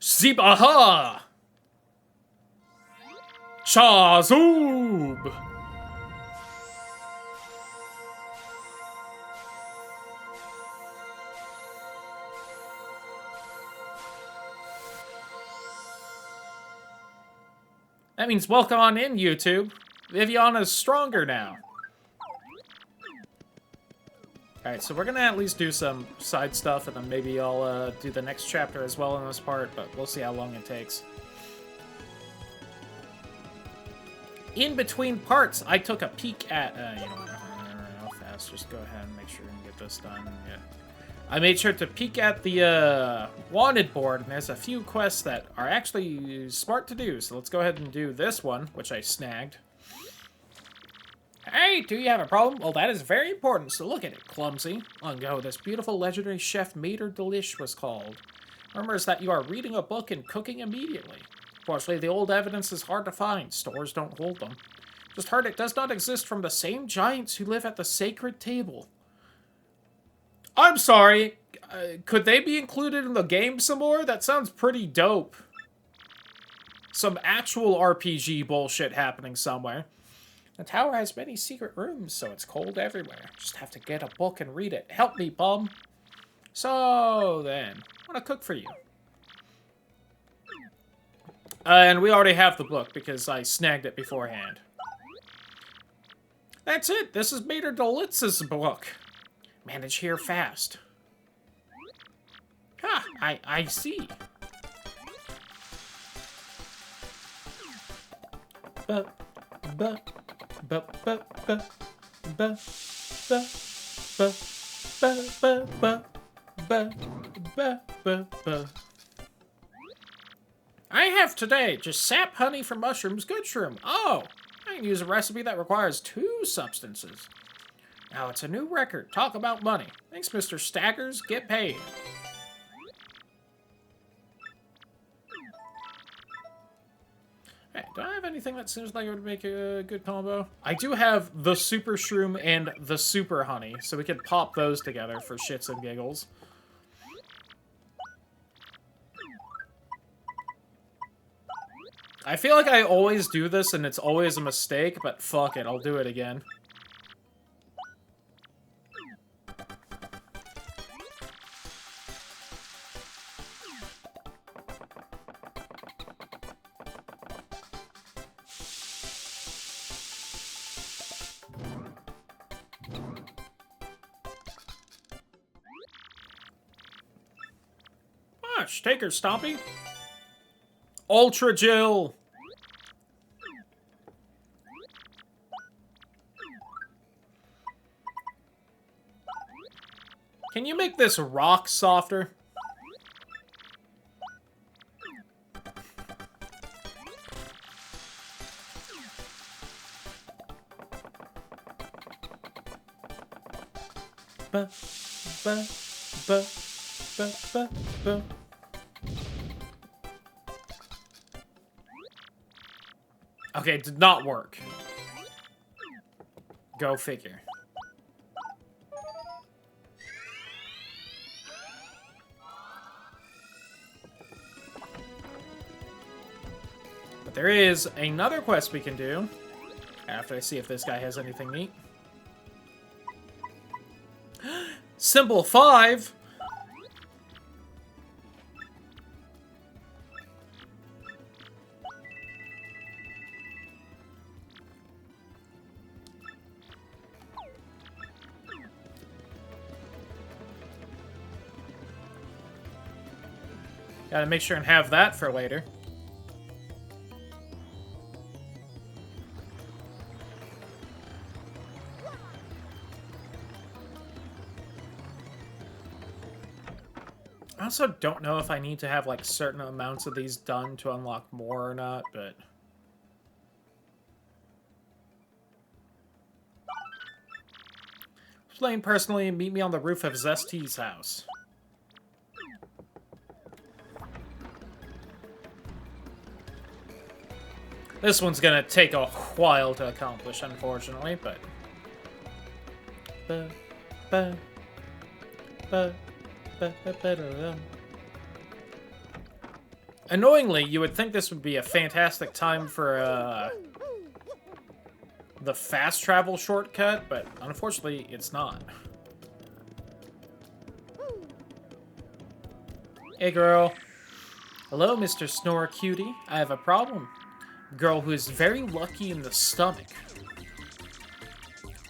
Zibaha! Chazoob! That means welcome on in, YouTube. Viviana's stronger now. Alright, so we're gonna at least do some side stuff, and then maybe I'll do the next chapter as well in this part, but we'll see how long it takes. In between parts, I took a peek at... you know what, real fast, just go ahead and make sure and get this done. Yeah. I made sure to peek at the wanted board, and there's a few quests that are actually smart to do, so let's go ahead and do this one, which I snagged. Hey, do you have a problem? Well, that is very important, so look at it, clumsy. Long ago, this beautiful legendary chef Mater Delish was called. Rumors that you are reading a book and cooking immediately. Fortunately, the old evidence is hard to find. Stores don't hold them. Just heard it does not exist from the same giants who live at the sacred table. I'm sorry, could they be included in the game some more? That sounds pretty dope. Some actual RPG bullshit happening somewhere. The tower has many secret rooms, so it's cold everywhere. Just have to get a book and read it. Help me, bum. So, then, I want to cook for you. And we already have the book, because I snagged it beforehand. That's it. This is Mater Dolitz's book. Manage here fast. Ah, I see. I have today just sap, honey from mushrooms, good shroom. Oh, I can use a recipe that requires 2 substances. Now it's a new record. Talk about money. Thanks, Mr. Staggers. Get paid. Hey, do I have anything that seems like it would make a good combo? I do have the Super Shroom and the Super Honey, so we could pop those together for shits and giggles. I feel like I always do this and it's always a mistake, but fuck it, I'll do it again. Watch, take her, Stompy. Ultra Jill. Can you make this rock softer? Ba, ba, ba, ba, ba, ba. Okay, it did not work. Go figure. But there is another quest we can do. After I see if this guy has anything neat. Symbol 5! Gotta make sure and have that for later. I also don't know if I need to have, like, certain amounts of these done to unlock more or not, but... Playing personally, meet me on the roof of Zest's house. This one's gonna take a while to accomplish, unfortunately, but... Annoyingly, you would think this would be a fantastic time for, the fast travel shortcut, but unfortunately, it's not. Hey, girl. Hello, Mr. Snore Cutie. I have a problem. Girl who is very lucky in the stomach.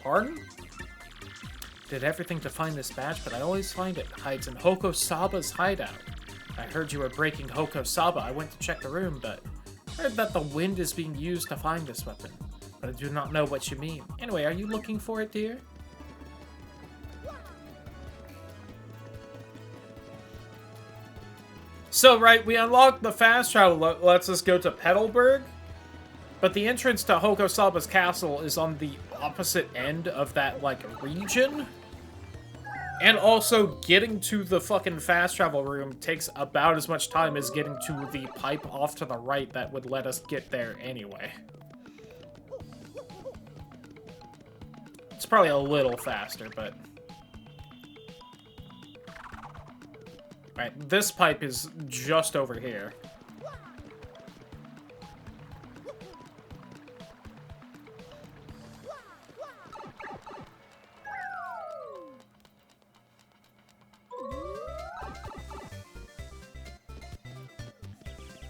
Pardon? Did everything to find this badge, but I always find it hides in Hokosaba's hideout. I heard you were breaking Hokosaba. I went to check the room, but I heard that the wind is being used to find this weapon. But I do not know what you mean. Anyway, are you looking for it, dear? So, right, we unlocked the fast travel that lets us go to Petalburg, but the entrance to Hokosaba's castle is on the opposite end of that, like, region. And also, getting to the fucking fast travel room takes about as much time as getting to the pipe off to the right that would let us get there anyway. It's probably a little faster, but... Right, this pipe is just over here.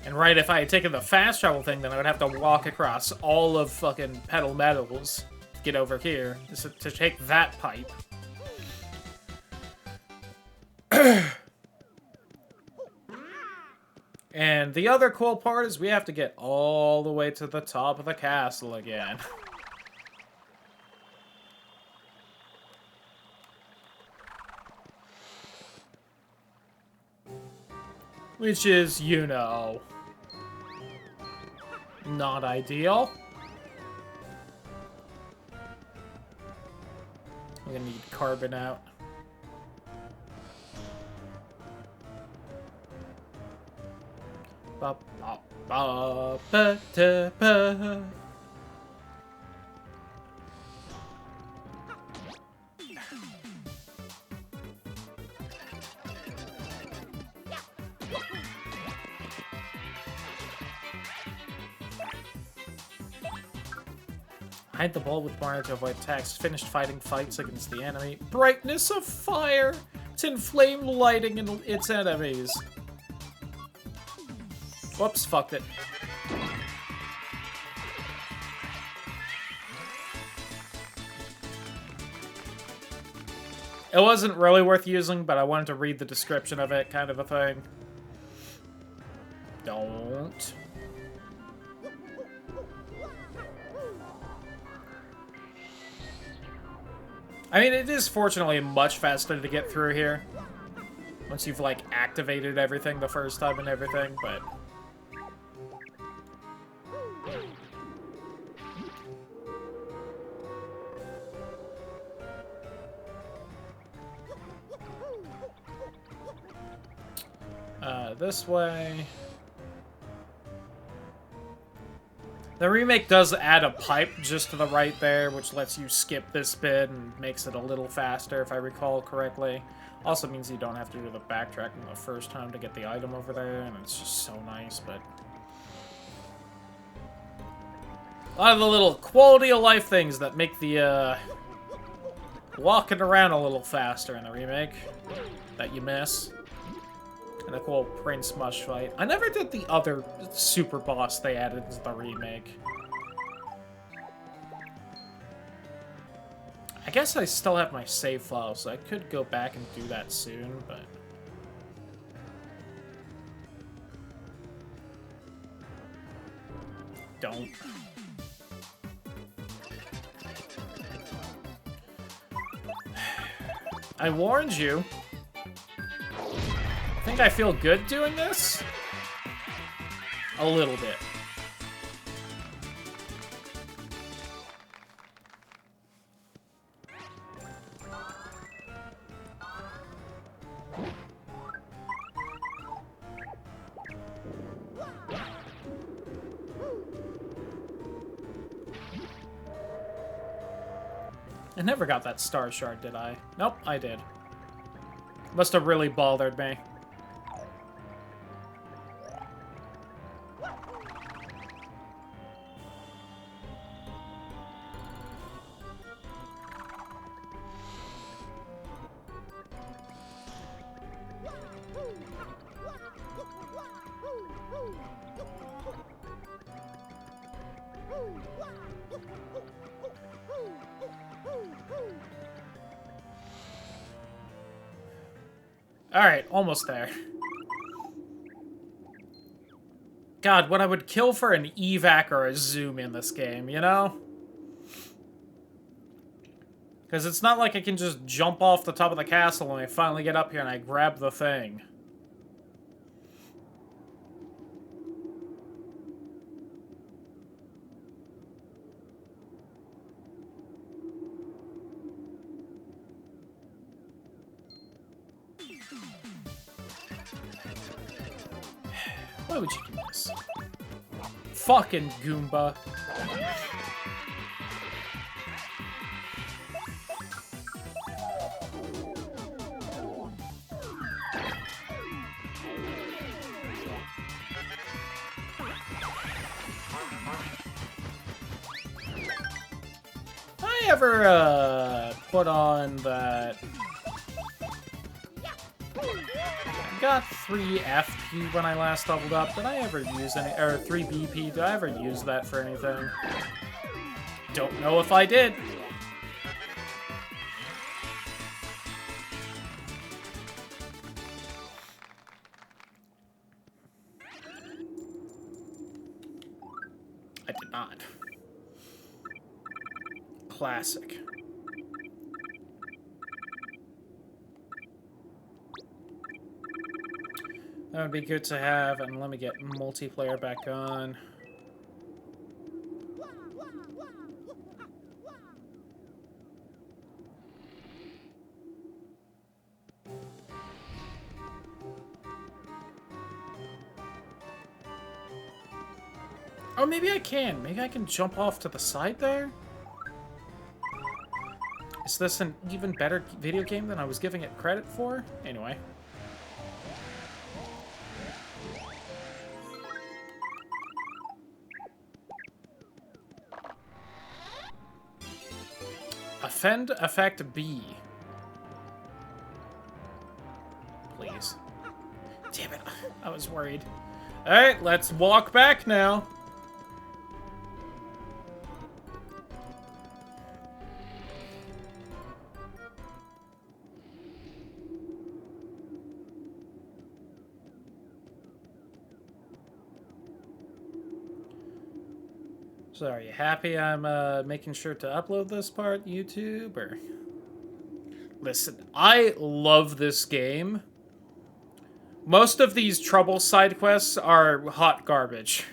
And right, if I had taken the fast travel thing, then I would have to walk across all of fucking Petal Meadows to get over here, to take that pipe. And the other cool part is we have to get all the way to the top of the castle again. Which is, you know, not ideal. I'm gonna need carbon out. Ba, ba, ba, ba, da, ba. Hide the ball with Mario to avoid attacks. Finished fighting fights against the enemy. Brightness of fire to inflame lighting in its enemies. Whoops, fucked it. It wasn't really worth using, but I wanted to read the description of it, kind of a thing. Don't. I mean, it is fortunately much faster to get through here. Once you've, like, activated everything the first time and everything, but... this way... The remake does add a pipe just to the right there, which lets you skip this bit and makes it a little faster, if I recall correctly. Also means you don't have to do the backtracking the first time to get the item over there, and it's just so nice, but... A lot of the little quality of life things that make the, walking around a little faster in the remake that you miss. And a cool Prince Mush fight. I never did the other super boss they added to the remake. I guess I still have my save file, so I could go back and do that soon, but... Don't. I warned you. I think I feel good doing this? A little bit. I never got that star shard, did I? Nope, I did. Must have really bothered me. Alright, almost there. God, what I would kill for an evac or a zoom in this game, you know? Because it's not like I can just jump off the top of the castle when I finally get up here and I grab the thing. Why would you do this? Fucking Goomba. I ever, put on that... I got 3 FP when I last leveled up. Did I ever use any... or 3 BP? Did I ever use that for anything? Don't know if I did. I did not. Classic. That would be good to have, and let me get multiplayer back on. Oh, maybe I can. Maybe I can jump off to the side there? Is this an even better video game than I was giving it credit for? Anyway. Offend effect B. Please. Damn it. I was worried. Alright, let's walk back now. So are you happy I'm making sure to upload this part, YouTube, or... Listen, I love this game. Most of these trouble side quests are hot garbage.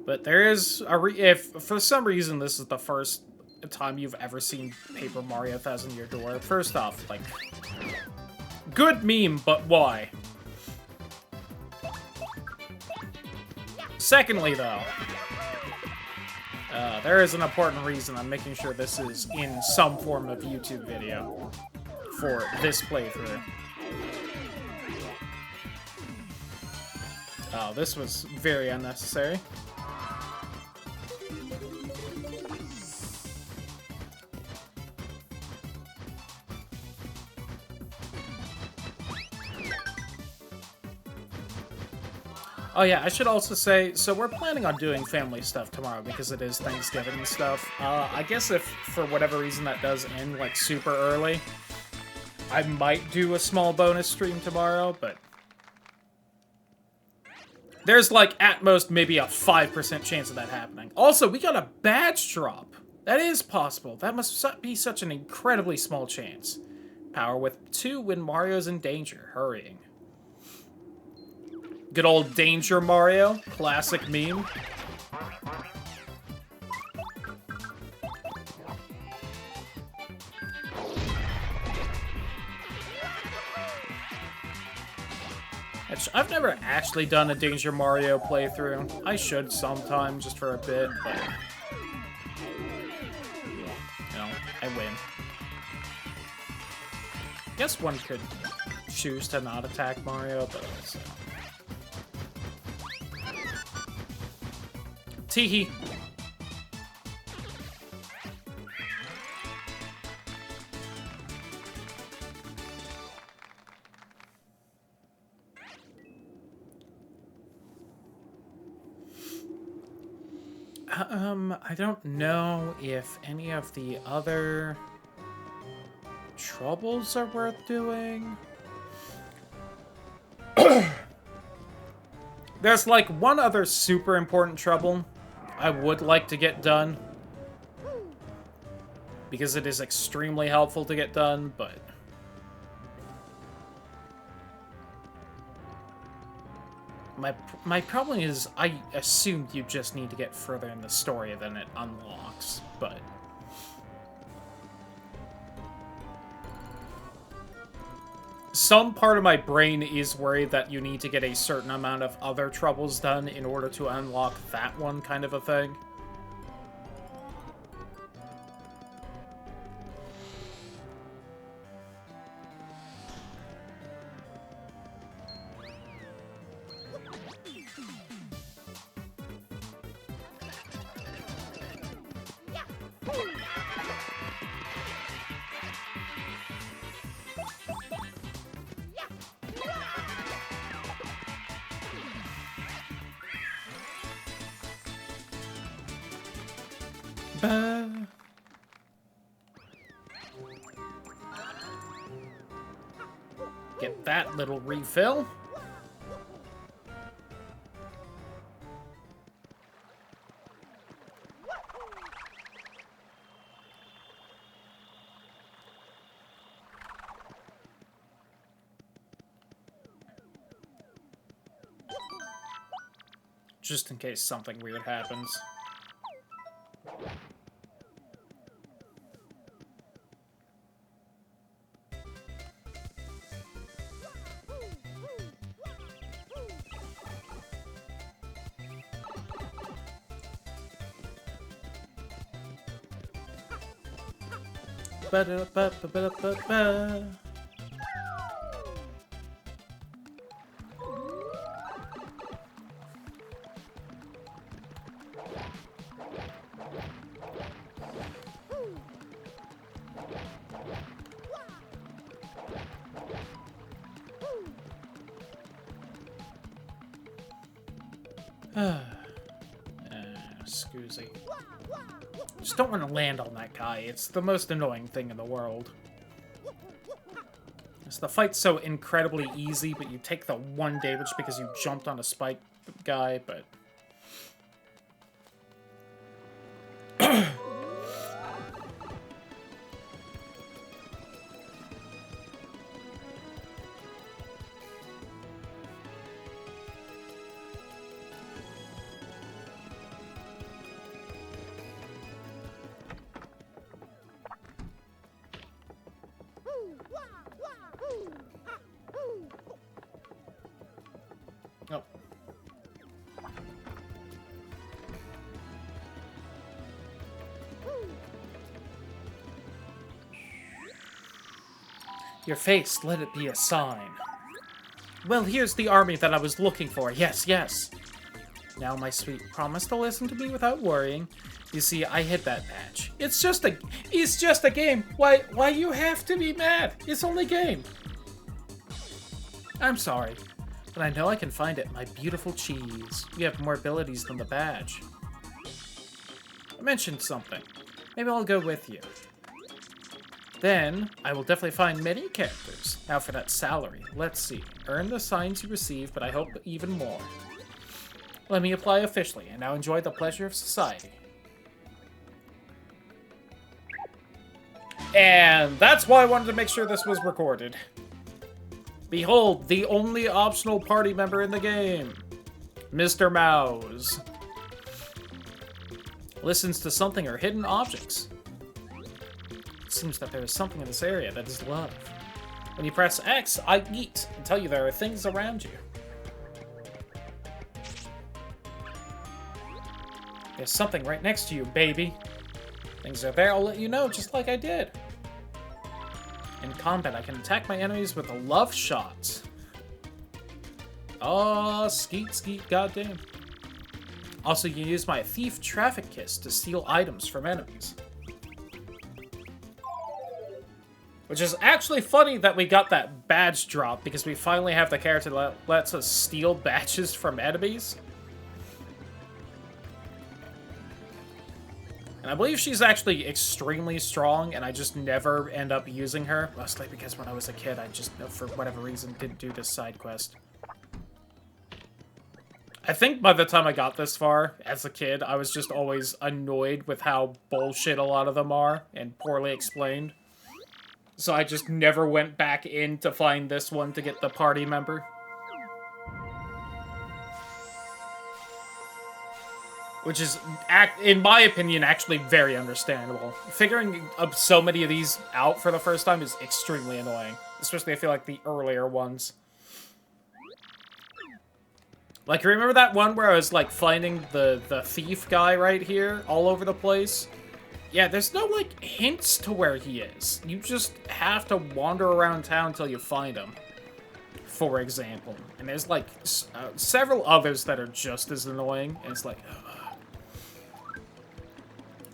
But there is a if for some reason this is the first time you've ever seen Paper Mario Thousand Year Door, first off, like, good meme, but why? Secondly, though, there is an important reason I'm making sure this is in some form of YouTube video for this playthrough. Oh, this was very unnecessary. Oh yeah, I should also say, so we're planning on doing family stuff tomorrow because it is Thanksgiving and stuff. I guess if, for whatever reason, that does end, like, super early, I might do a small bonus stream tomorrow, but... there's, like, at most, maybe a 5% chance of that happening. Also, we got a badge drop. That is possible. That must be such an incredibly small chance. Power with 2 when Mario's in danger. Hurrying. Good old Danger Mario. Classic meme. I've never actually done a Danger Mario playthrough. I should sometime, just for a bit, but... you know, I win. Guess one could choose to not attack Mario, but... so. Teehee. I don't know if any of the other troubles are worth doing. There's like one other super important trouble I would like to get done, because it is extremely helpful to get done, but my problem is I assumed you just need to get further in the story than it unlocks, but some part of my brain is worried that you need to get a certain amount of other troubles done in order to unlock that one kind of a thing. Get that little refill. Just in case something weird happens. Ba-da-ba-ba-ba-ba-ba. Scoozy. Just don't want to land on that guy. It's the most annoying thing in the world. The fight's so incredibly easy, but you take the one damage because you jumped on a spike guy, but... Oh. Your face, let it be a sign. Well, here's the army that I was looking for. Yes, yes. Now, my sweet, promise to listen to me without worrying. You see, I hit that badge. It's just a game. Why you have to be mad? It's only a game. I'm sorry, but I know I can find it. My beautiful cheese. You have more abilities than the badge. I mentioned something. Maybe I'll go with you. Then, I will definitely find many characters. Now for that salary. Let's see. Earn the signs you receive, but I hope even more. Let me apply officially, and now enjoy the pleasure of society. And that's why I wanted to make sure this was recorded. Behold, the only optional party member in the game. Mr. Mowz. Listens to something or hidden objects. It seems that there is something in this area that is love. When you press X, I eat and tell you there are things around you. There's something right next to you, baby. Things are there, I'll let you know, just like I did. In combat, I can attack my enemies with a love shot. Oh, skeet, skeet, goddamn. Also, you can use my thief traffic kiss to steal items from enemies. Which is actually funny that we got that badge drop, because we finally have the character that lets us steal badges from enemies. And I believe she's actually extremely strong, and I just never end up using her. Mostly because when I was a kid, I just, for whatever reason, didn't do this side quest. I think by the time I got this far, as a kid, I was just always annoyed with how bullshit a lot of them are, and poorly explained. So I just never went back in to find this one to get the party member. Which is, in my opinion, actually very understandable. Figuring up so many of these out for the first time is extremely annoying. Especially, I feel like, the earlier ones. Like, you remember that one where I was, like, finding the thief guy right here all over the place? Yeah, there's no, like, hints to where he is. You just have to wander around town until you find him, for example. And there's, like, several others that are just as annoying. And it's like,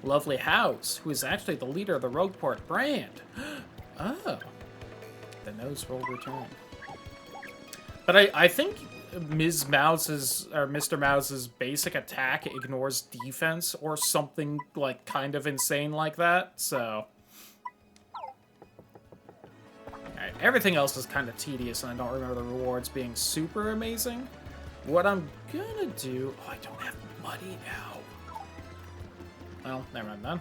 lovely Mowz, who is actually the leader of the Rogueport brand. Oh. The nose will return. But I think Ms. Mowz's, or Mr. Mowz's basic attack ignores defense or something, like, kind of insane like that, so... Alright, everything else is kind of tedious, and I don't remember the rewards being super amazing. What I'm gonna do... Oh, I don't have money now. Well, never mind then.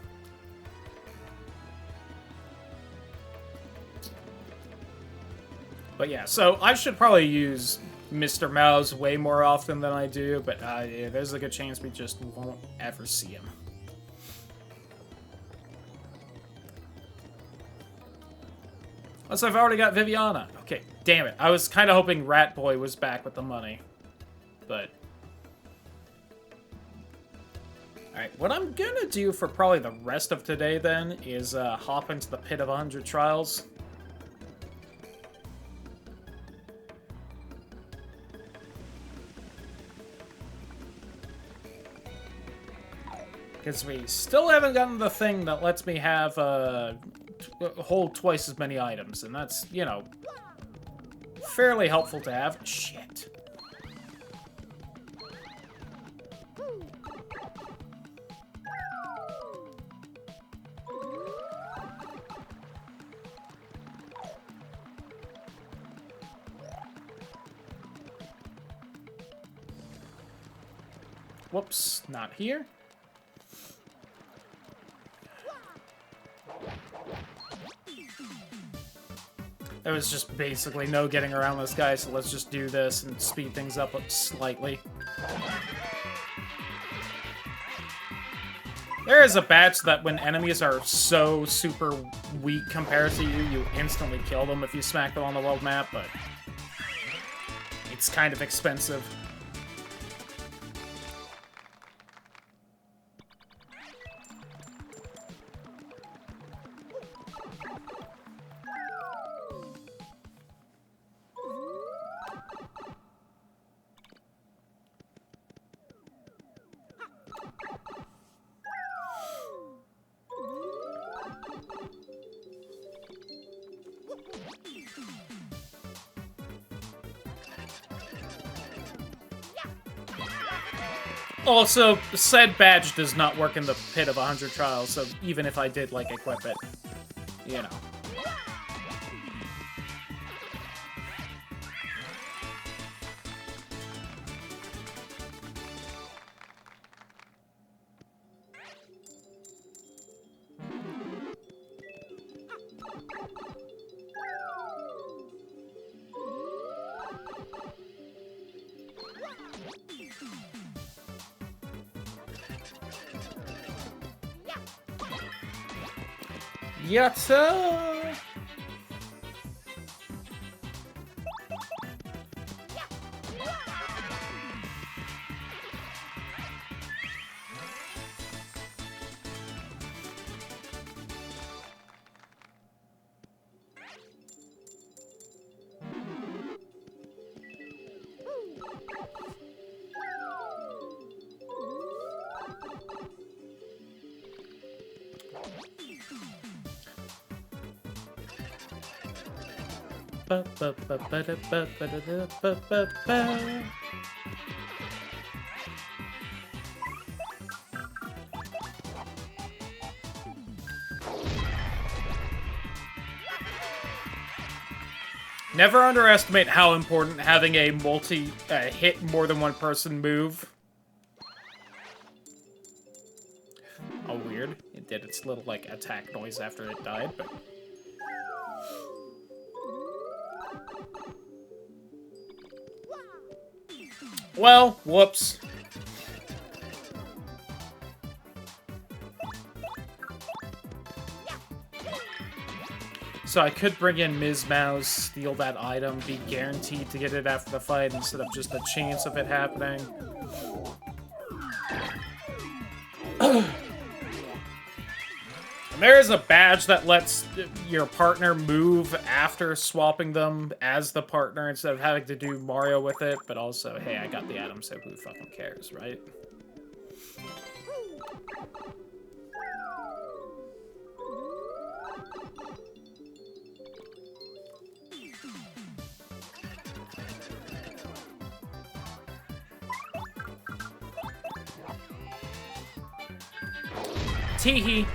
But yeah, so I should probably use Mr. Mowz way more often than I do, but yeah, there's a good chance we just won't ever see him. Unless I've already got Viviana. Okay, damn it. I was kind of hoping Rat Boy was back with the money. But... Alright, what I'm gonna do for probably the rest of today, then, is hop into the Pit of 100 Trials. Because we still haven't gotten the thing that lets me have, hold twice as many items, and that's, you know, fairly helpful to have. Shit. Whoops, not here. There was just basically no getting around this guy, so let's just do this and speed things up slightly. There is a badge that when enemies are so super weak compared to you, you instantly kill them if you smack them on the world map, but it's kind of expensive. Also, said badge does not work in the Pit of 100 Trials, so even if I did, like, equip it, you know. Yatta! Never underestimate how important having a hit more than one person move. Oh, weird. It did its little, like, attack noise after it died, but... Well, whoops. So I could bring in Ms. Mowz, steal that item, be guaranteed to get it after the fight instead of just a chance of it happening. And there is a badge that lets your partner move after swapping them as the partner instead of having to do Mario with it, but also, hey, I got the item, so who fucking cares, right? Teehee.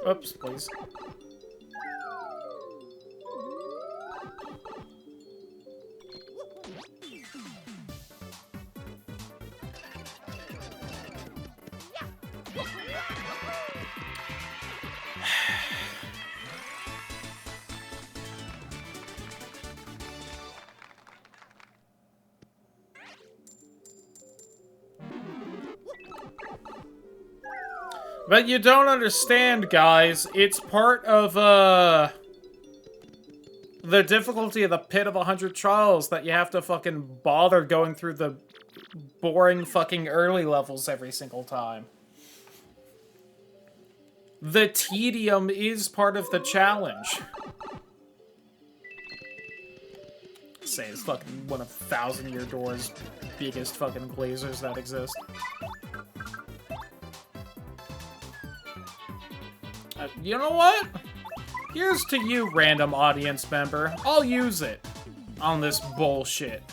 Oops, please. But you don't understand, guys. It's part of, the difficulty of the Pit of 100 Trials that you have to fucking bother going through the boring fucking early levels every single time. The tedium is part of the challenge. Say it's fucking one of 1,000 Year Door's biggest fucking glazers that exist. You know what? Here's to you, random audience member. I'll use it on this bullshit.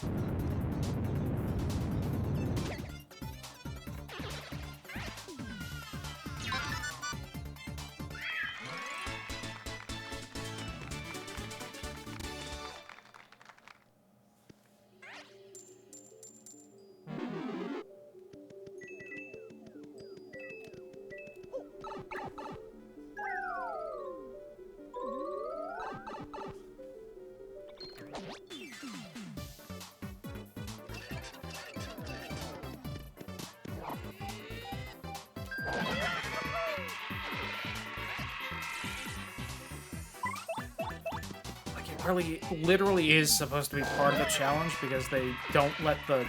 Literally is supposed to be part of the challenge because they don't let the...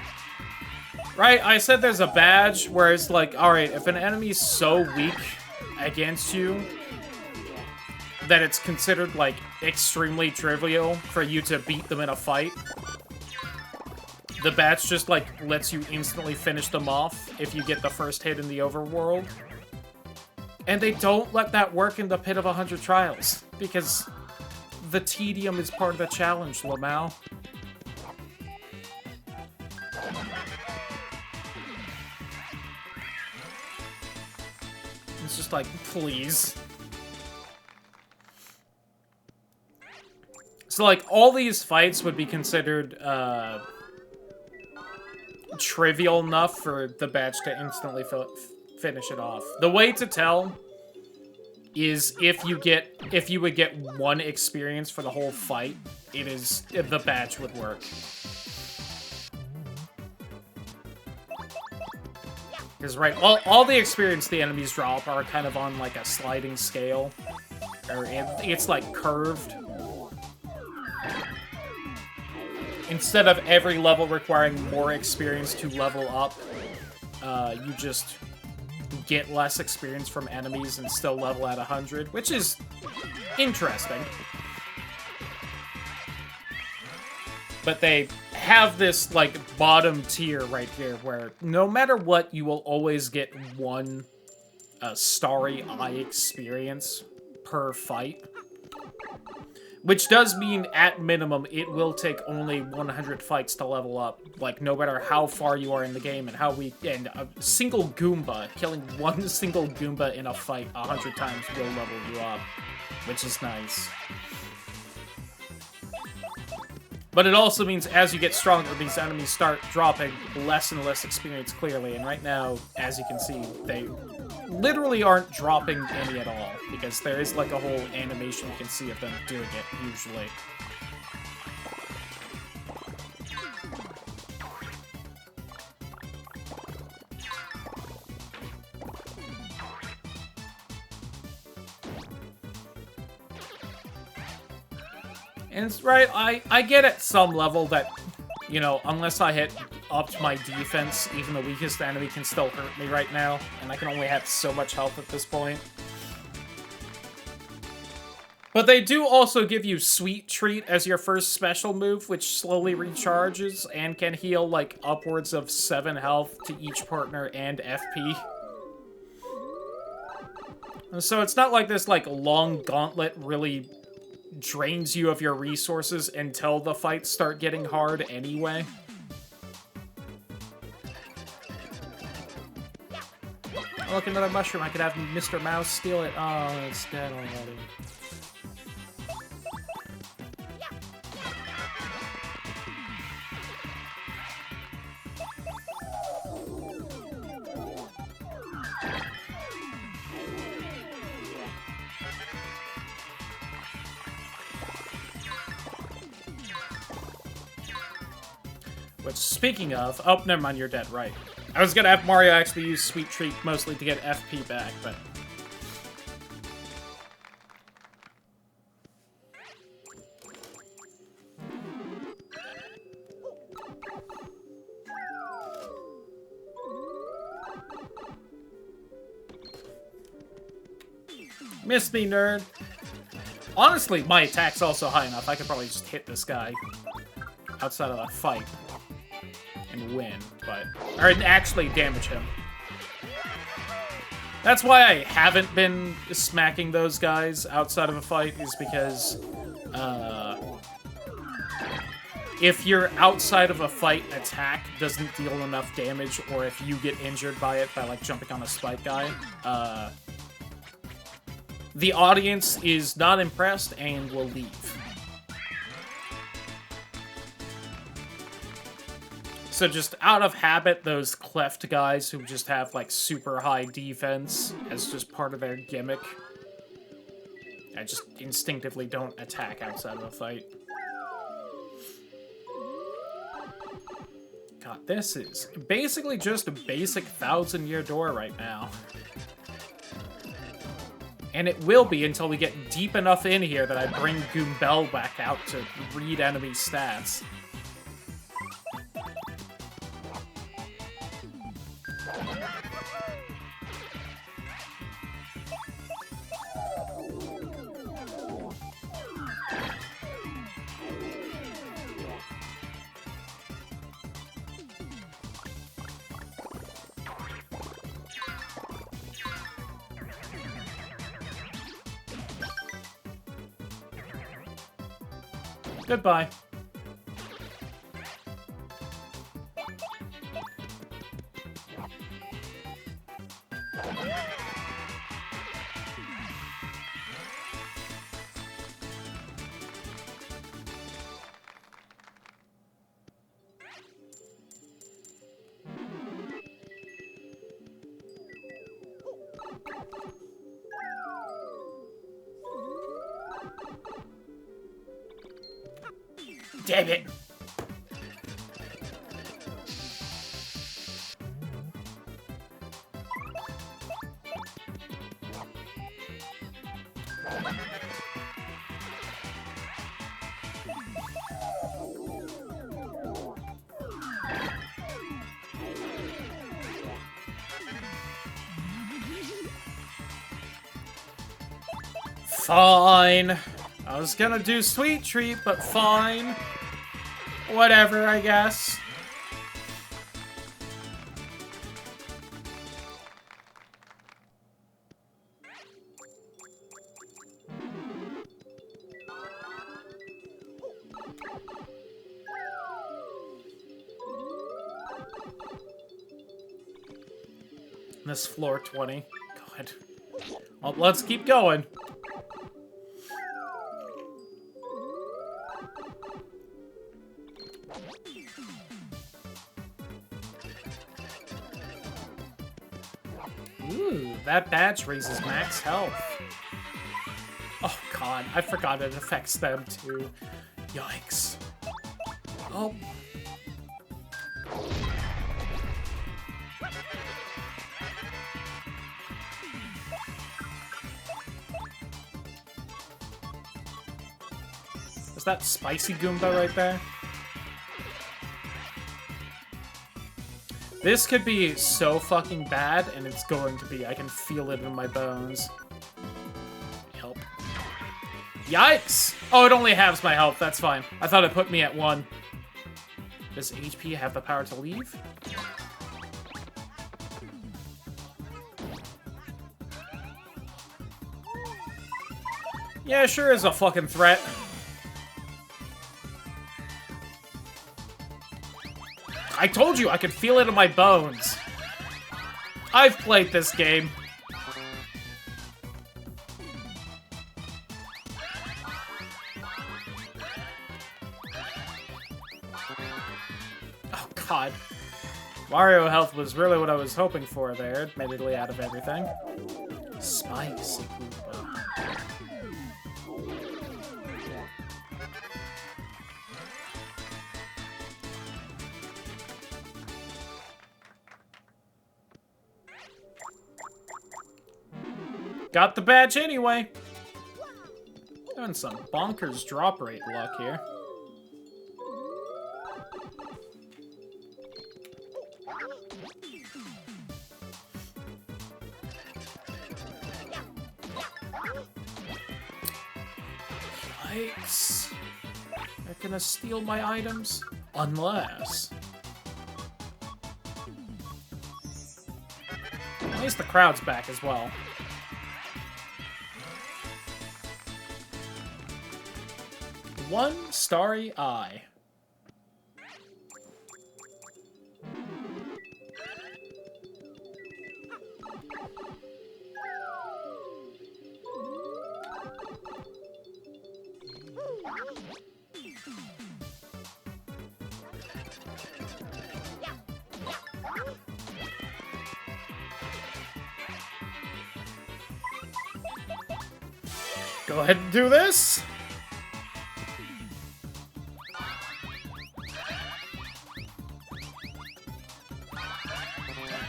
Right, I said there's a badge where it's like, alright, if an enemy's so weak against you that it's considered, like, extremely trivial for you to beat them in a fight, the badge just, like, lets you instantly finish them off if you get the first hit in the overworld. And they don't let that work in the Pit of 100 Trials because... the tedium is part of the challenge, Lamau. It's just like, please. So, like, all these fights would be considered, trivial enough for the badge to instantly finish it off. The way to tell is if you would get one experience for the whole fight, the badge would work. Because, right, all the experience the enemies drop are kind of on, like, a sliding scale. Or it's, like, curved. Instead of every level requiring more experience to level up, you just get less experience from enemies and still level at 100, which is interesting. But they have this, like, bottom tier right here where no matter what, you will always get one Starry Eye experience per fight. Which does mean, at minimum, it will take only 100 fights to level up. Like, no matter how far you are in the game and how weak... And a single Goomba, killing one single Goomba in a fight 100 times will level you up. Which is nice. But it also means as you get stronger, these enemies start dropping less and less experience clearly. And right now, as you can see, they literally aren't dropping any at all. Because there is like a whole animation you can see of them doing it, usually. And it's right, I get at some level that, you know, unless I hit up to my defense, even the weakest enemy can still hurt me right now, and I can only have so much health at this point. But they do also give you Sweet Treat as your first special move, which slowly recharges and can heal, like, upwards of 7 health to each partner and FP. And so it's not like this, like, long gauntlet really drains you of your resources until the fights start getting hard anyway. Oh, look, another mushroom. I could have Mr. Mowz steal it. Oh, it's dead already. Which, speaking of... Oh, never mind, you're dead, right. I was gonna have Mario actually use Sweet Treat mostly to get FP back, but... Miss me, nerd. Honestly, my attack's also high enough. I could probably just hit this guy outside of that fight and win, but... Or actually damage him. That's why I haven't been smacking those guys outside of a fight, is because, if your outside of a fight attack doesn't deal enough damage, or if you get injured by it by, like, jumping on a spike guy, the audience is not impressed and will leave. So just out of habit, those cleft guys who just have, like, super high defense as just part of their gimmick, I just instinctively don't attack outside of a fight. God, this is basically just a basic 1,000-year door right now. And it will be until we get deep enough in here that I bring Goombell back out to read enemy stats. Goodbye. Damn it! Fine. I was gonna do Sweet Treat, but fine. Whatever, I guess. This floor 20. God. Well, let's keep going. Ooh, that badge raises max health. Oh god, I forgot it affects them too. Yikes. Oh. Is that spicy Goomba right there? This could be so fucking bad, and it's going to be. I can feel it in my bones. Help. Yikes! Oh, it only halves my health. That's fine. I thought it put me at 1. Does HP have the power to leave? Yeah, sure is a fucking threat. I told you I could feel it in my bones. I've played this game. Oh god. Mario health was really what I was hoping for there, admittedly out of everything. Spicy Koopa. Got the badge anyway. Having some bonkers drop rate luck here. Yikes. They're gonna steal my items? Unless... At least the crowd's back as well. One starry eye. Go ahead and do this.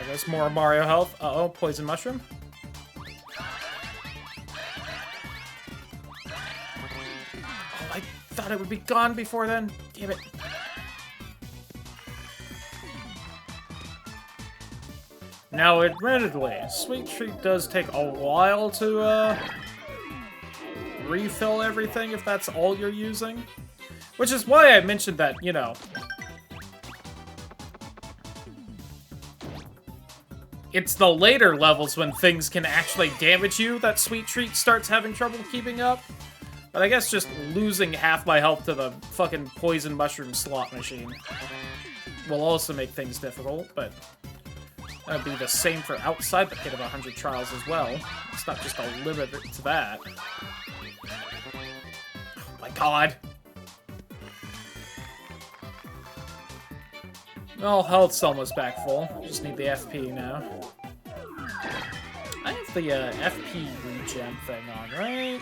There's more Mario health. Uh-oh, poison mushroom. Oh, I thought it would be gone before then. Damn it. Now, admittedly, Sweet Treat does take a while to, refill everything if that's all you're using. Which is why I mentioned that, you know... It's the later levels when things can actually damage you that Sweet Treat starts having trouble keeping up. But I guess just losing half my health to the fucking poison mushroom slot machine will also make things difficult, but that'd be the same for outside the Pit of 100 Trials as well. It's not just a limit to that. Oh my god. Well, health's almost back full. Just need the FP now. I have the FP regen thing on, right?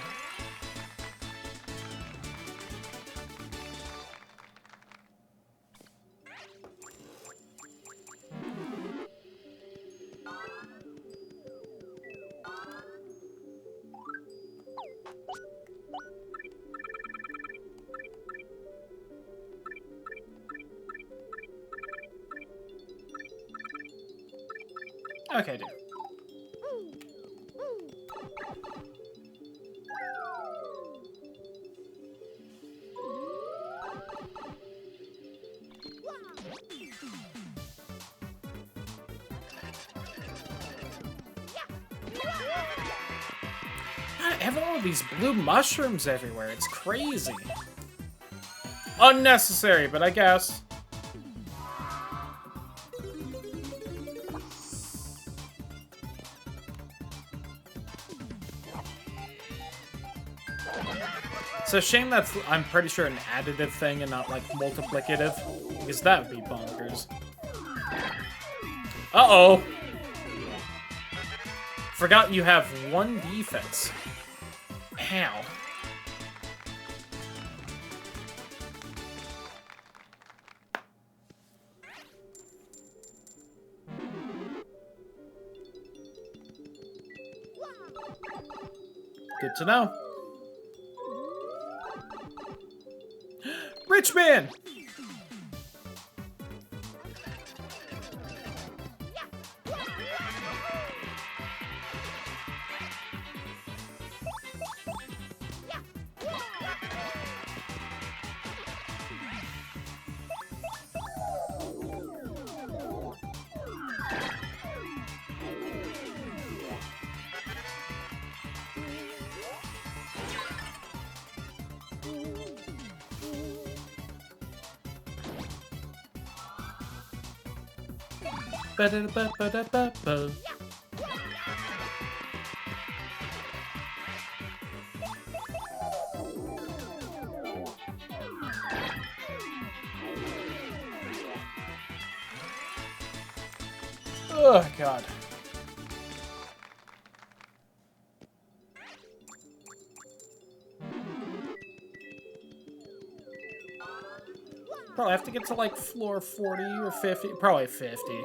Okay, dude. God, everyone with these blue mushrooms everywhere. It's crazy. Unnecessary, but I guess. It's a shame that's, I'm pretty sure, an additive thing and not, like, multiplicative. Because that would be bonkers. Uh-oh! Forgot you have 1 defense. Ow. Good to know. Rich man! Ba-da-ba-ba-da-ba-ba. Oh, God. Probably have to get to, like, floor 40 or 50. Probably 50.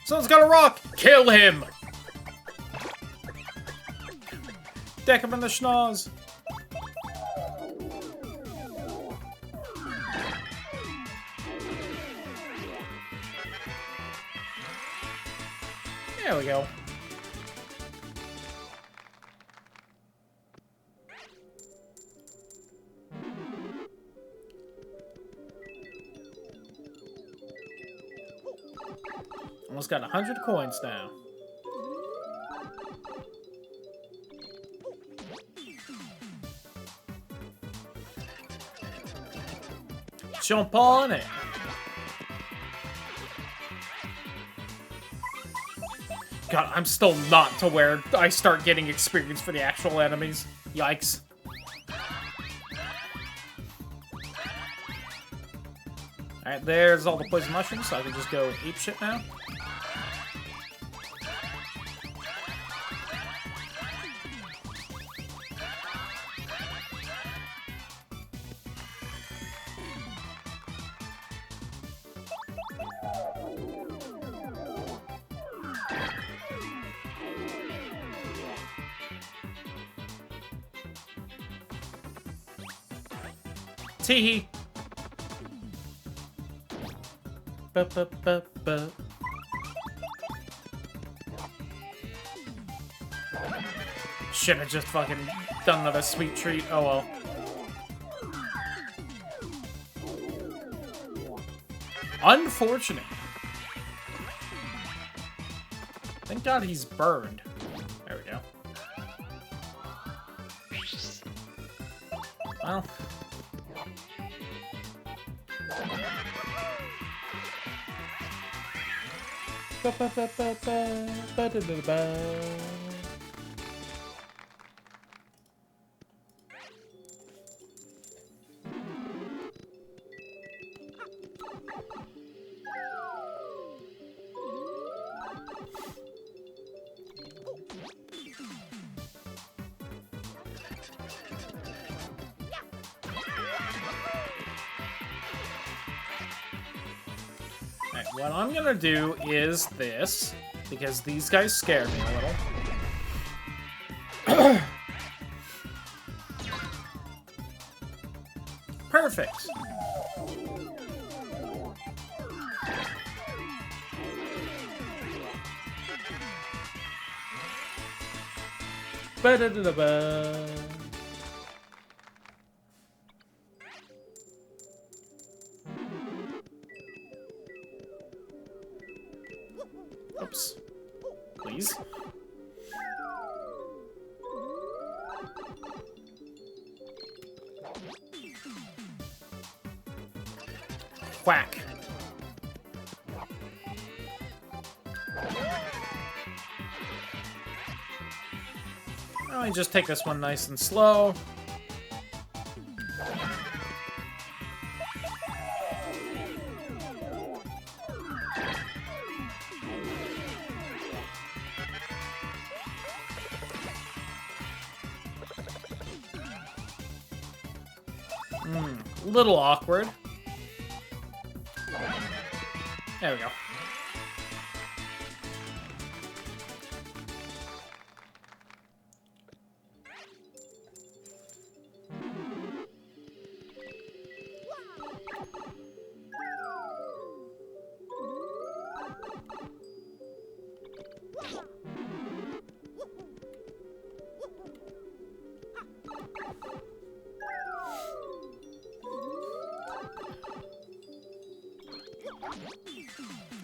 Someone's got a rock! Kill him! Deck him in the schnoz! There we go. Almost got 100 coins now. Jump on it. God, I'm still not to where I start getting experience for the actual enemies. Yikes. Alright, there's all the poison mushrooms, so I can just go apeshit now. Teehee. Ba-ba-ba-ba. Should have just fucking done another sweet treat. Oh well. Unfortunate. Thank God he's burned. There we go. Well. Ba-ba-ba-ba-ba-ba-da-da-ba. What I'm gonna do is this, because these guys scare me a little. Perfect. Ba-da-da-da-ba. Oops. Please. Whack. Let me just take this one nice and slow. Little awkward. There we go.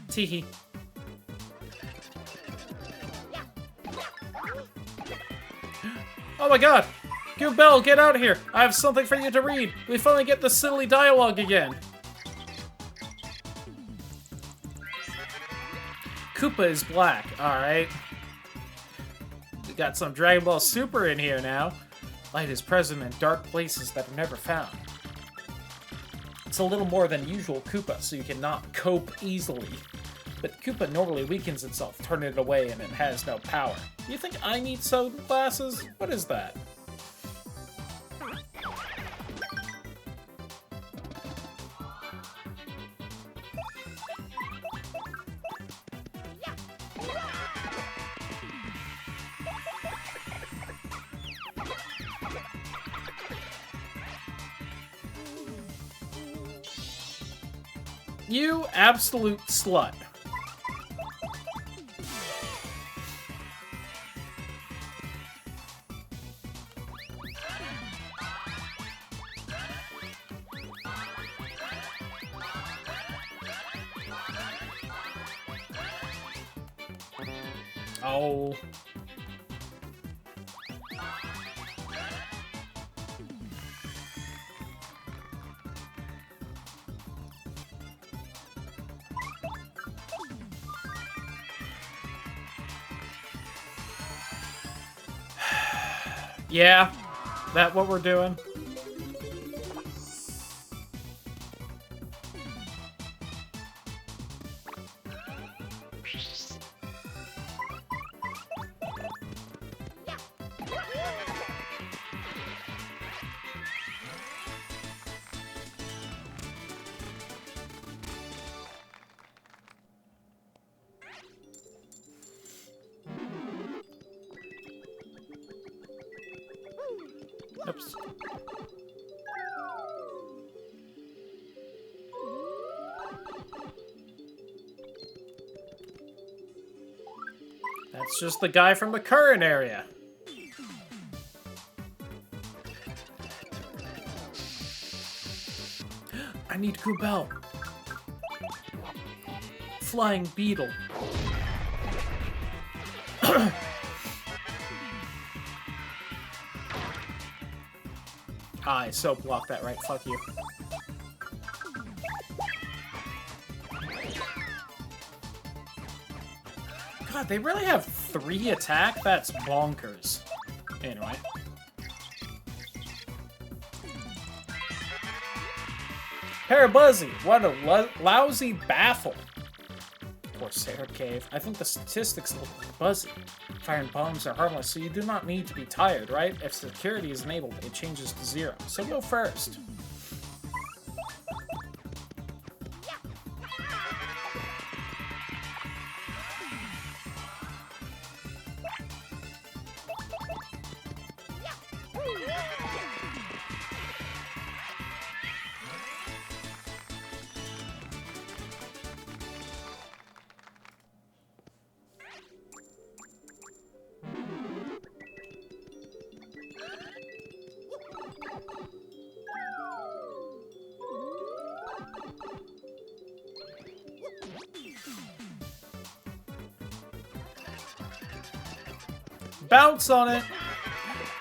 Teehee. Oh my god! Goob Bell, get out of here! I have something for you to read! We finally get the silly dialogue again! Koopa is black, alright. We got some Dragon Ball Super in here now. Light is present in dark places that are never found. It's a little more than usual Koopa, so you cannot cope easily. But Koopa normally weakens itself, turn it away, and it has no power. You think I need sunglasses? What is that? You absolute slut. Oh. Yeah, that what we're doing? Oops. That's just the guy from the current area. I need Kubel. Flying beetle. I so blocked that right. Fuck you. God, they really have 3 attack? That's bonkers. Anyway. Parabuzzy, what a lousy baffle. Corsair Cave. I think the statistics look like Buzzy. Fire and bombs are harmless, so you do not need to be tired, right? If security is enabled, it changes to 0. So go first. Bounce on it!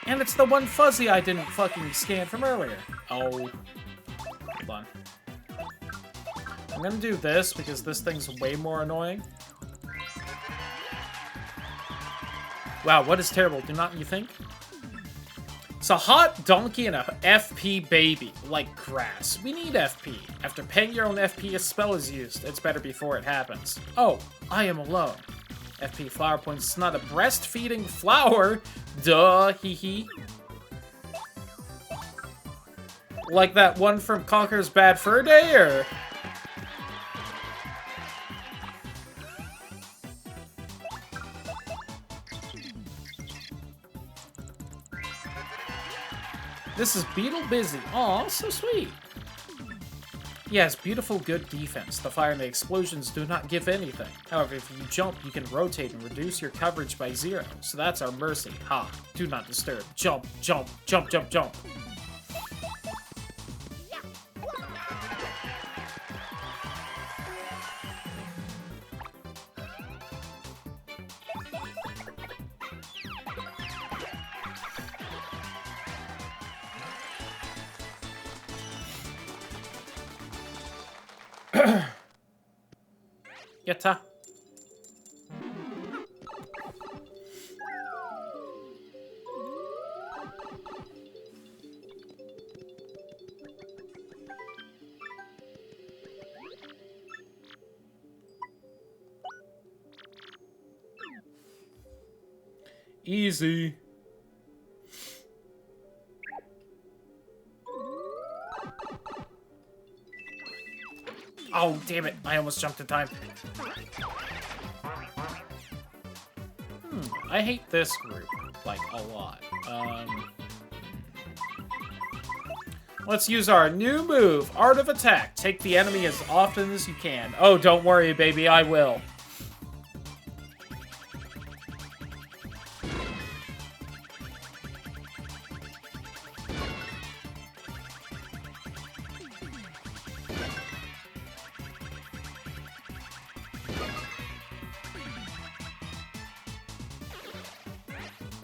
And it's the one fuzzy I didn't fucking scan from earlier. Oh. Hold on. I'm gonna do this because this thing's way more annoying. Wow, what is terrible? Do not you think? It's a hot donkey and a FP baby, like grass. We need FP. After paying your own FP, a spell is used. It's better before it happens. Oh, I am alone. FP flower points. It's not a breastfeeding flower. Duh, hee hee. Like that one from Conker's Bad Fur Day, or? This is Beetle Busy. Aw, so sweet. Yes, beautiful, good defense. The fire and the explosions do not give anything. However, if you jump, you can rotate and reduce your coverage by 0. So that's our mercy. Ha. Do not disturb. Jump, jump, jump, jump, jump. Yatta. Easy. Oh, damn it. I almost jumped in time. I hate this group, like, a lot. Let's use our new move, Art of Attack. Take the enemy as often as you can. Oh, don't worry, baby, I will.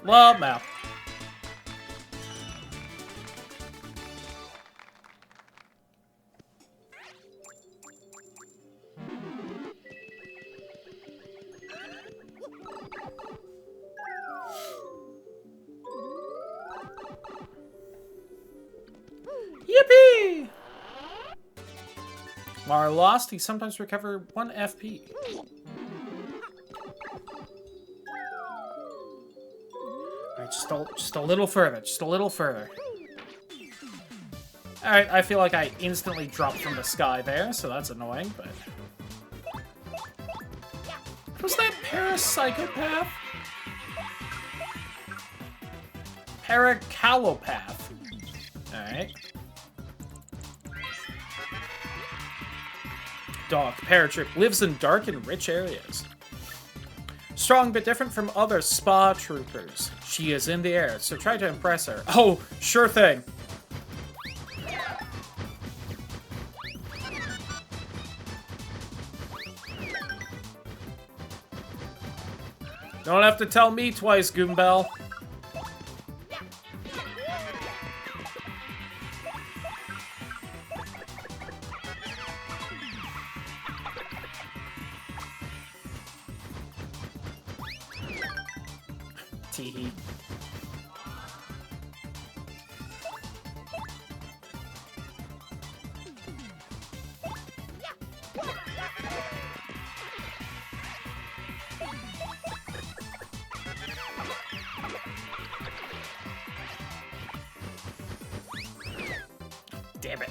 Love mouth. Yippee! Mar lost, he sometimes recover 1 FP. Alright, just a little further, just a little further. Alright, I feel like I instantly dropped from the sky there, so that's annoying, but... Was that parapsychopath? Paracalopath. Alright. Dog, Paratrip, lives in dark and rich areas. Strong but different from other spa troopers. She is in the air, so try to impress her. Oh, sure thing. Don't have to tell me twice, Goombell. Teehee. Damn it.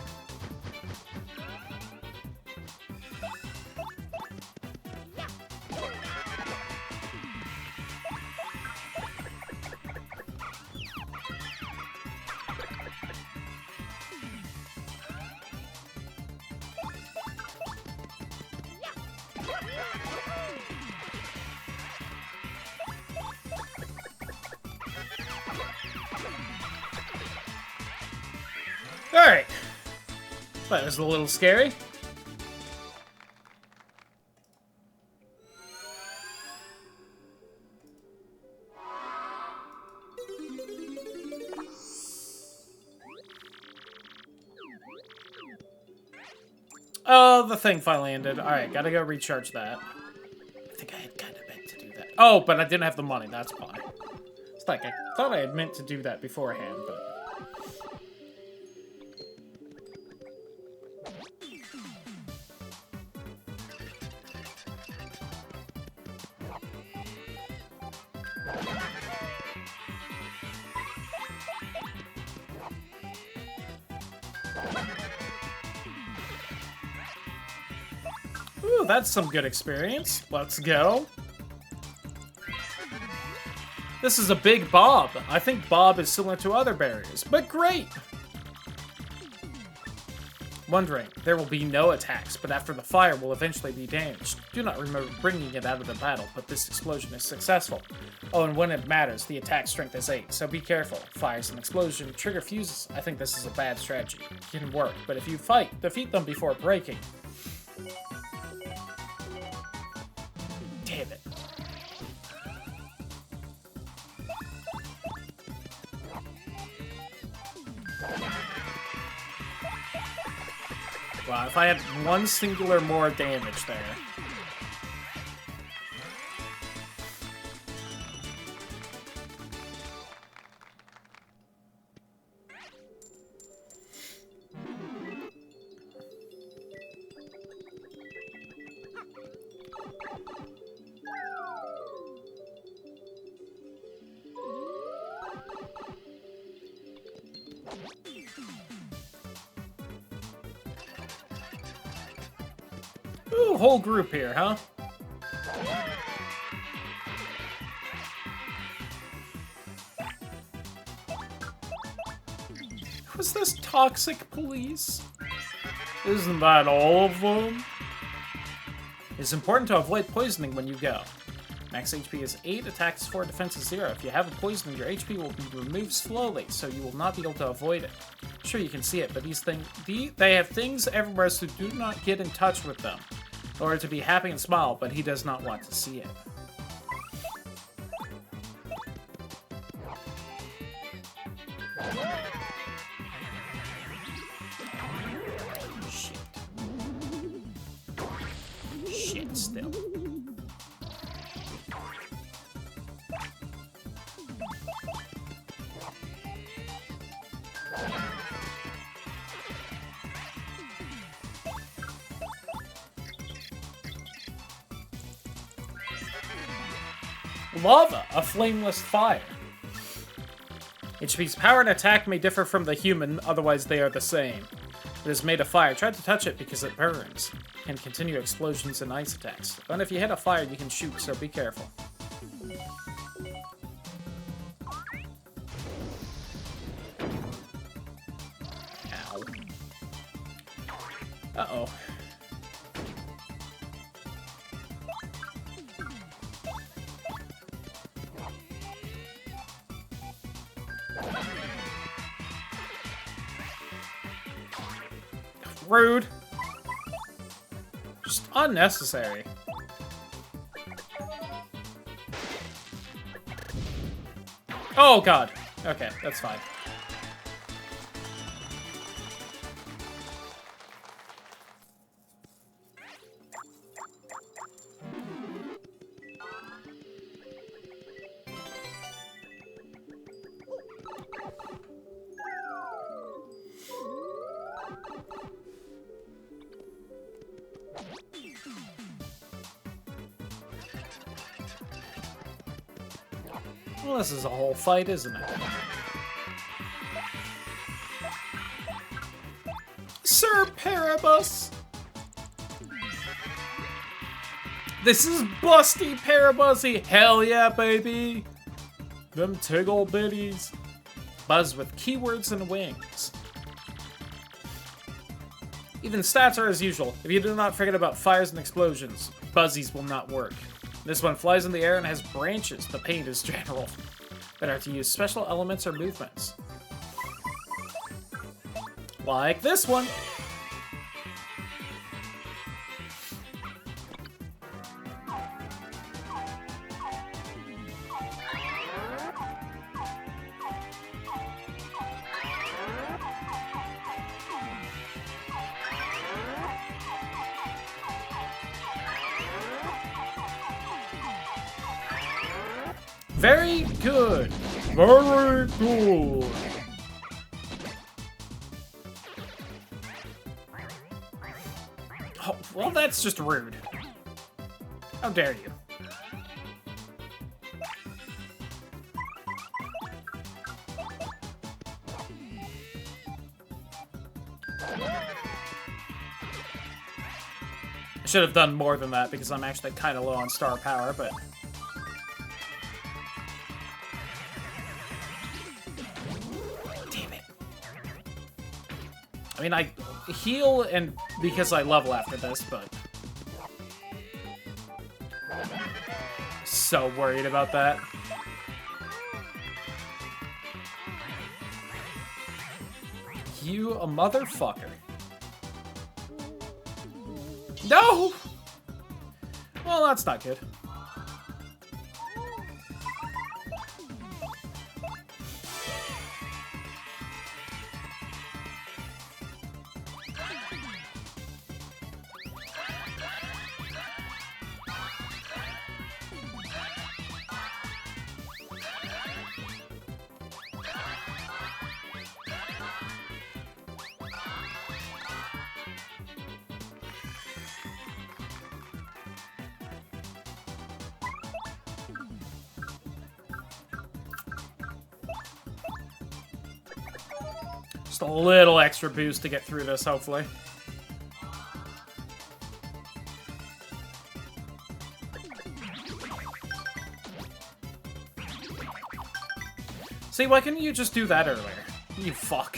Alright. That was a little scary. Oh, the thing finally ended. Alright, gotta go recharge that. I think I had kind of meant to do that. Oh, but I didn't have the money, that's why. It's like, I thought I had meant to do that beforehand, but... Ooh, that's some good experience. Let's go. This is a big Bob. I think Bob is similar to other barriers, but great! Wondering, there will be no attacks, but after the fire will eventually be damaged. Do not remember bringing it out of the battle, but this explosion is successful. Oh, and when it matters, the attack strength is 8, so be careful. Fires and explosion, trigger fuses. I think this is a bad strategy. It can work, but if you fight, defeat them before breaking. Damn it. Wow, if I had one singular more damage there. Ooh, whole group here, huh? Who's this toxic police? Isn't that all of them? It's important to avoid poisoning when you go. Max HP is 8, attacks 4, defense is 0. If you have a poisoning, your HP will be removed slowly, so you will not be able to avoid it. Sure, you can see it, but these things, they have things everywhere, so do not get in touch with them. In order to be happy and smile, but he does not want to see it. Shit. Shit still. Lava, a flameless fire. HP's power and attack may differ from the human, otherwise they are the same. It is made of fire. Try to touch it because it burns. Can continue explosions and ice attacks. But if you hit a fire, you can shoot, so be careful. Ow. Uh-oh. Rude. Just unnecessary. Oh god. Okay, that's fine. Well, this is a whole fight, isn't it? Sir Parabus! This is busty Parabuzzy! Hell yeah, baby! Them tiggle bitties. Buzz with keywords and wings. Even stats are as usual. If you do not forget about fires and explosions, Buzzies will not work. This one flies in the air and has branches. The paint is general. Better to use special elements or movements. Like this one. Very good. Very good. Oh, well, that's just rude. How dare you? I should have done more than that because I'm actually kind of low on star power, but... Damn it. I mean, I heal and because I level after this, but... So worried about that. You a motherfucker. No! Well, that's not good. Just a little extra boost to get through this, hopefully. See, why couldn't you just do that earlier? You fuck.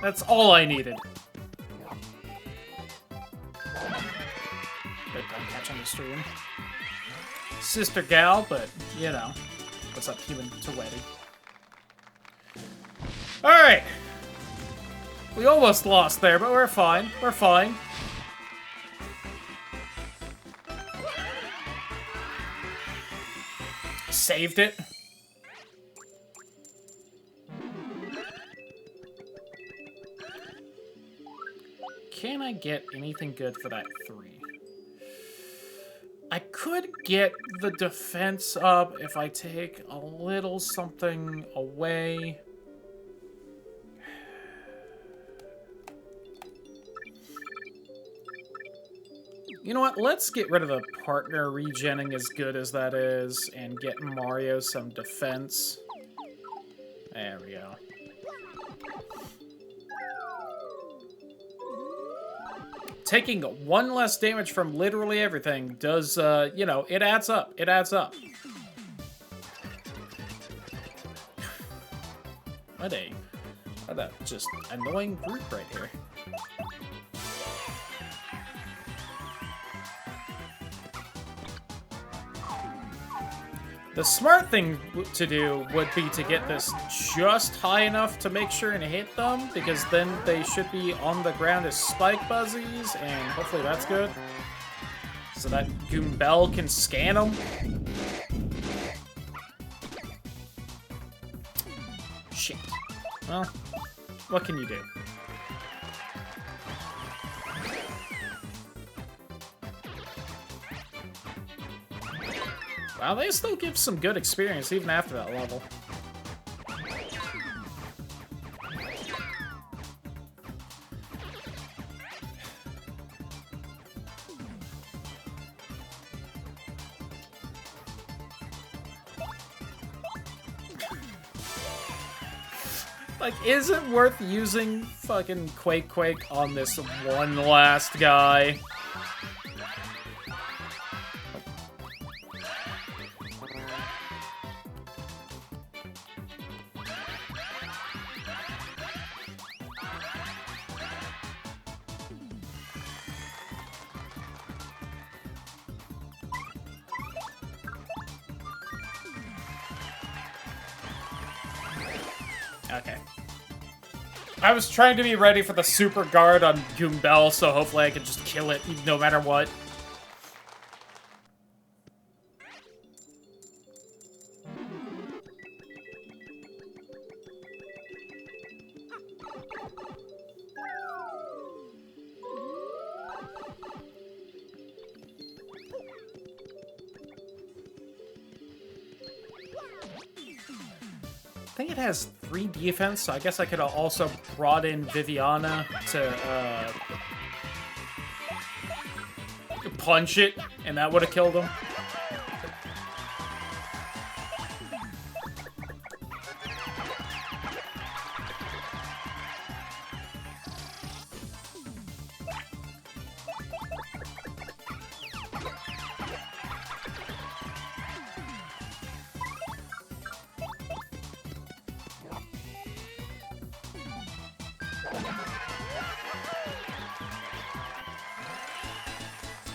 That's all I needed. Good, don't catch on the stream. Sister gal, but, you know. What's up, human to wedding? Alright! We almost lost there, but we're fine. We're fine. Saved it. Can I get anything good for that 3? I could get the defense up if I take a little something away. You know what? Let's get rid of the partner regenning as good as that is and get Mario some defense. There we go. Taking 1 less damage from literally everything does, you know, it adds up. It adds up. What a just annoying group right here. The smart thing to do would be to get this just high enough to make sure and hit them, because then they should be on the ground as spike buzzies, and hopefully that's good. So that Goombell can scan them. Shit. Well, what can you do? Wow, they still give some good experience even after that level. Like, is it worth using fucking Quake on this one last guy? Okay. I was trying to be ready for the super guard on Goombell, so hopefully I can just kill it no matter what. think it has 3 defense, so I guess I could have also brought in Viviana to punch it, and that would have killed him.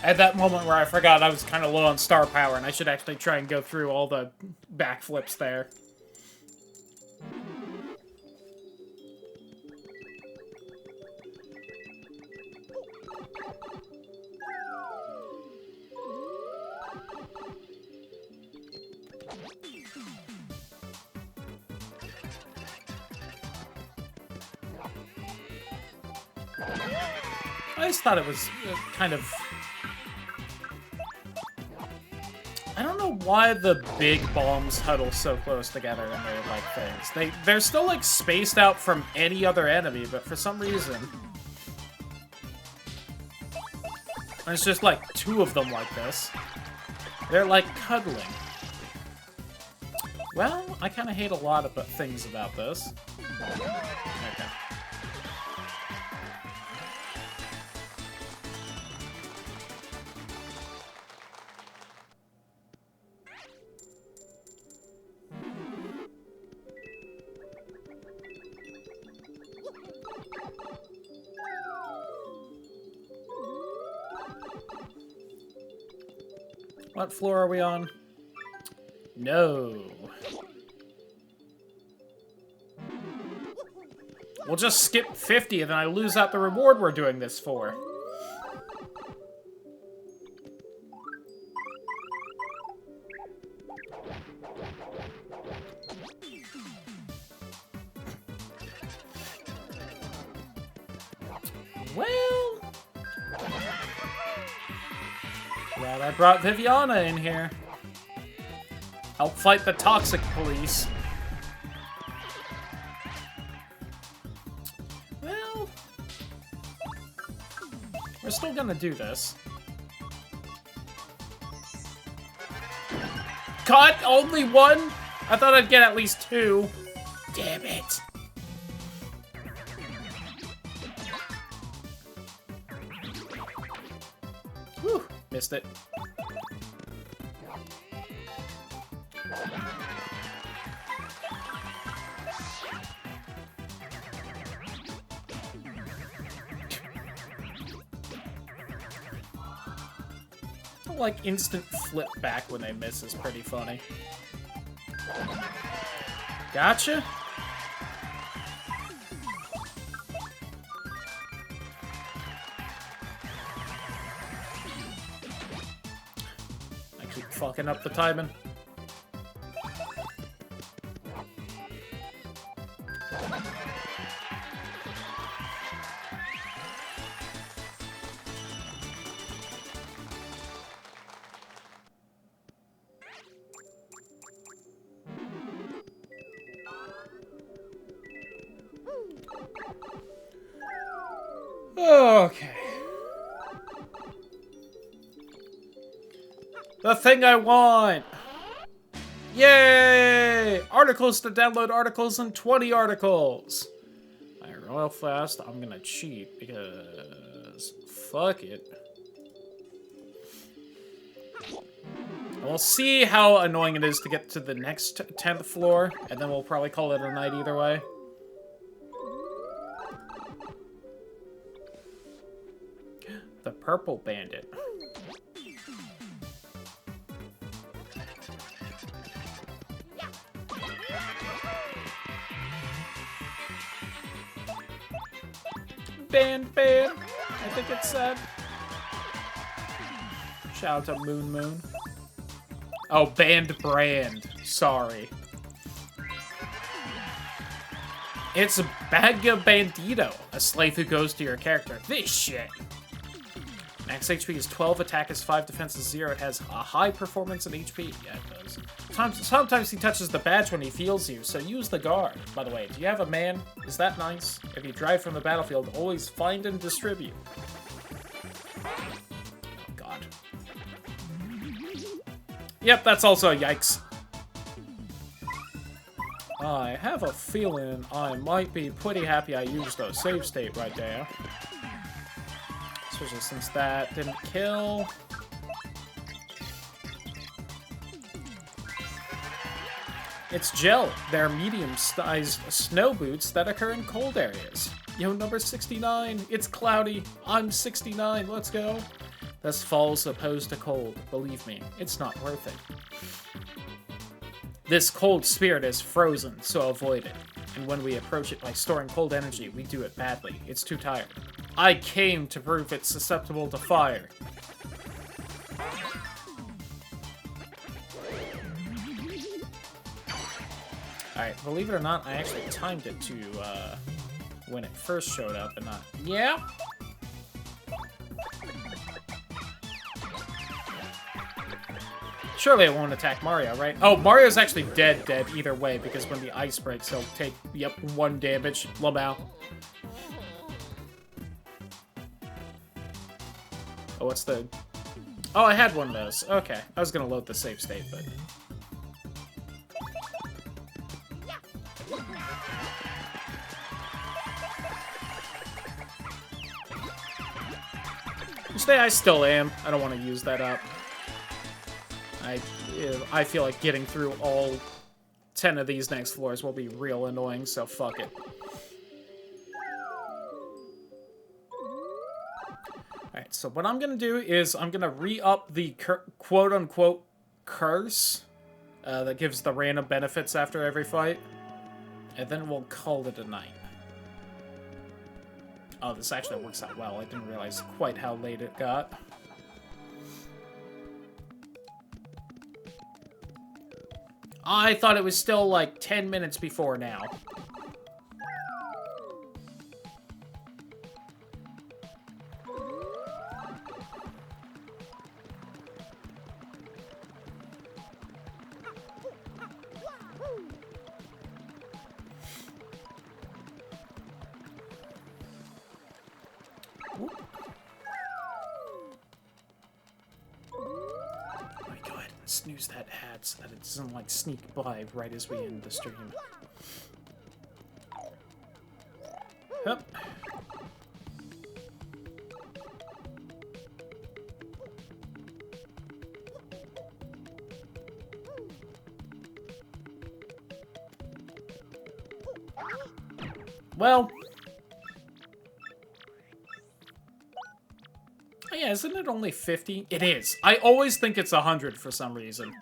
At that moment where I forgot I was kind of low on star power, and I should actually try and go through all the backflips there. I just thought it was kind of... I don't know why the big bombs huddle so close together in their, like, things. They're still, like, spaced out from any other enemy, but for some reason... There's just, like, 2 of them like this. They're, like, cuddling. Well, I kind of hate a lot of things about this. Okay. What floor are we on? No. We'll just skip 50 and then I lose out the reward we're doing this for. Well... Glad I brought Viviana in here. Help fight the toxic police. Well... We're still gonna do this. Cut! Only 1? I thought I'd get at least 2. Damn it. Whew, missed it. Like, instant flip back when they miss is pretty funny. Gotcha. I keep fucking up the timing. Okay. The thing I want! Yay! Articles to download articles and 20 articles! Alright, real fast, I'm gonna cheat because... fuck it. We'll see how annoying it is to get to the next 10th floor, and then we'll probably call it a night either way. The purple bandit. Band, I think it said. Shout out to Moon. Oh, brand. Sorry. It's Baga Bandito, a slave who goes to your character. This shit. Max HP is 12, attack is 5, defense is 0. It has a high performance in HP. Yeah, it does. Sometimes he touches the badge when he feels you, so use the guard. By the way, do you have a man? Is that nice? If you drive from the battlefield, always find and distribute. Oh, God. Yep, that's also a yikes. I have a feeling I might be pretty happy I used a save state right there. Especially since that didn't kill. It's gel. They're medium-sized snow boots that occur in cold areas. Yo, number 69. It's cloudy. I'm 69. Let's go. That's fall's opposed to cold. Believe me, it's not worth it. This cold spirit is frozen, so avoid it. And when we approach it by storing cold energy, we do it badly. It's too tired. I came to prove it's susceptible to fire. Alright, believe it or not, I actually timed it to when it first showed up and not... Yeah? Surely it won't attack Mario, right? Oh, Mario's actually dead either way, because when the ice breaks, he'll take, yep, 1 damage. Lamau. Oh, what's the... Oh, I had one of those. Okay. I was gonna load the save state, but... I still am. I don't want to use that up. I feel like getting through all 10 of these next floors will be real annoying, so fuck it. Alright, so what I'm gonna do is I'm gonna re-up the quote-unquote curse that gives the random benefits after every fight, and then we'll call it a night. Oh, this actually works out well. I didn't realize quite how late it got. I thought it was still like 10 minutes before now. Snooze that hat so that it doesn't, like, sneak by right as we end the stream. Hup. Well... Yeah, isn't it only 50? It is. I always think it's 100 for some reason.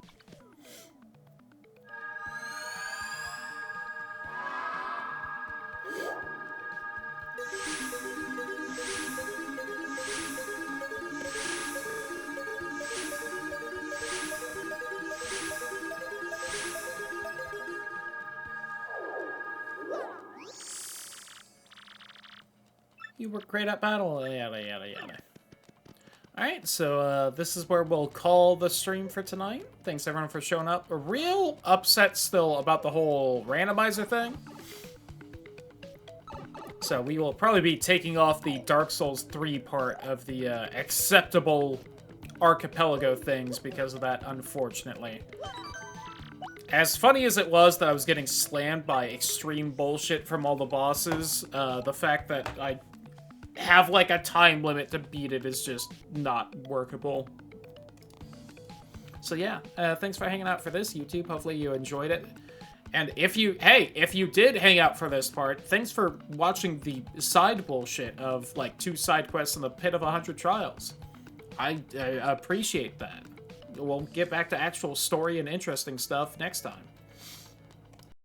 You were great at battle, yada yada yada. Alright, so this is where we'll call the stream for tonight. Thanks everyone for showing up. A real upset still about the whole randomizer thing. So we will probably be taking off the Dark Souls 3 part of the acceptable archipelago things because of that, unfortunately. As funny as it was that I was getting slammed by extreme bullshit from all the bosses, the fact that I have, like, a time limit to beat it is just not workable. So yeah, thanks for hanging out for this, YouTube. Hopefully you enjoyed it. And if you did hang out for this part, thanks for watching the side bullshit of, like, 2 side quests in the Pit of 100 Trials. I appreciate that. We'll get back to actual story and interesting stuff next time.